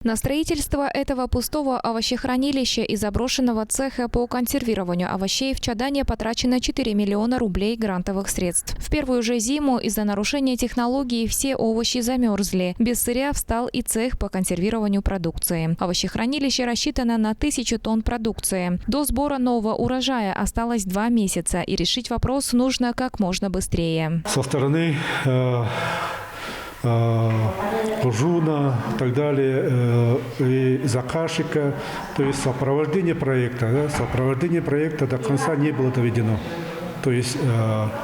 На строительство этого пустого овощехранилища и заброшенного цеха по консервированию овощей в Чадане потрачено 4 миллиона рублей грантовых средств. В первую же зиму из-за нарушения технологий все овощи замерзли. Без сырья встал и цех по консервированию продукции. Овощехранилище рассчитано на 1000 тонн продукции. До сбора нового урожая осталось 2 месяца, и решить вопрос нужно как можно быстрее. Со стороны Жуна и так далее, и заказчика, то есть сопровождение проекта до конца не было доведено. То есть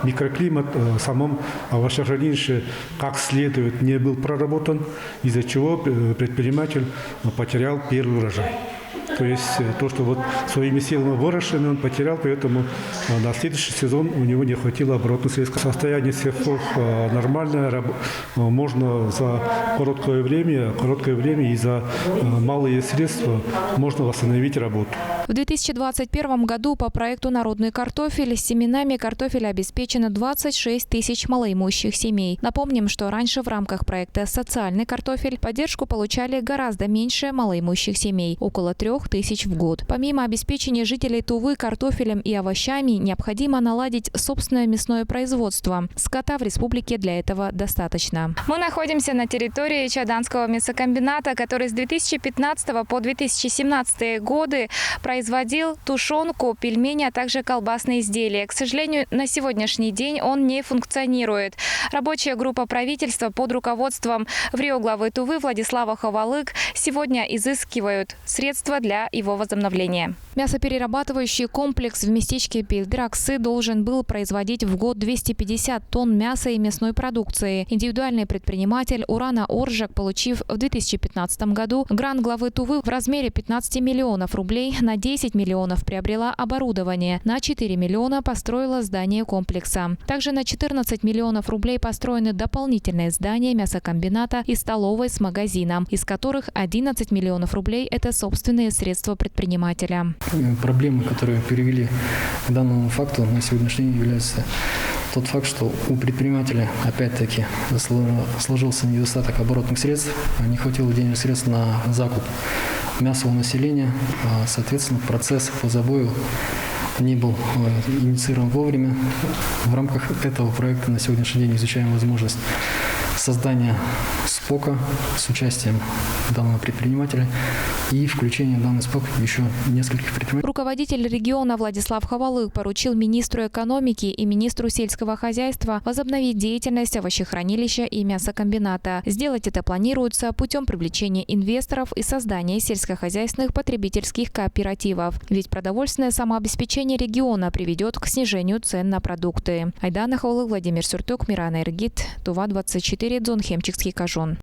микроклимат в самом овощехранилище как следует не был проработан, из-за чего предприниматель потерял первый урожай. То есть то, что вот своими силами выращено, он потерял, поэтому на следующий сезон у него не хватило оборотных средств. Состояние цехов нормальное, можно за короткое время и за малые средства можно восстановить работу. В 2021 году по проекту «Народный картофель» с семенами картофеля обеспечено 26 тысяч малоимущих семей. Напомним, что раньше в рамках проекта «Социальный картофель» поддержку получали гораздо меньше малоимущих семей – около 3000 в год. Помимо обеспечения жителей Тувы картофелем и овощами, необходимо наладить собственное мясное производство. Скота в республике для этого достаточно. Мы находимся на территории Чаданского мясокомбината, который с 2015 по 2017 годы производил тушенку, пельмени, а также колбасные изделия. К сожалению, на сегодняшний день он не функционирует. Рабочая группа правительства под руководством главы Тувы Владислава Ховалык сегодня изыскивают средства для его возобновления. Мясоперерабатывающий комплекс в местечке Пельдраксы должен был производить в год 250 тонн мяса и мясной продукции. Индивидуальный предприниматель Урана Оржак, получив в 2015 году грант главы Тувы в размере 15 миллионов рублей, на 10 миллионов приобрела оборудование, на 4 миллиона построила здание комплекса. Также на 14 миллионов рублей построены дополнительные здания мясокомбината и столовой с магазином, из которых 11 миллионов рублей – это собственные средства предпринимателя. Проблемы, которые привели к данному факту, на сегодняшний день является тот факт, что у предпринимателя опять-таки сложился недостаток оборотных средств, не хватило денежных средств на закуп мяса у населения, соответственно, процесс по забою не был инициирован вовремя. В рамках этого проекта на сегодняшний день изучаем возможность создания СПОКа с участием данного предпринимателя и включение в данный СПОК еще нескольких предпринимателей. Руководитель региона Владислав Ховалык поручил министру экономики и министру сельского хозяйства возобновить деятельность овощехранилища и мясокомбината. Сделать это планируется путем привлечения инвесторов и создания сельскохозяйственных потребительских кооперативов. Ведь продовольственное самообеспечение региона приведет к снижению цен на продукты. Айдана Ховалык, Владимир Сюртюк, Мирана Иргит, Тува 24, Дзонхемчикский кажон.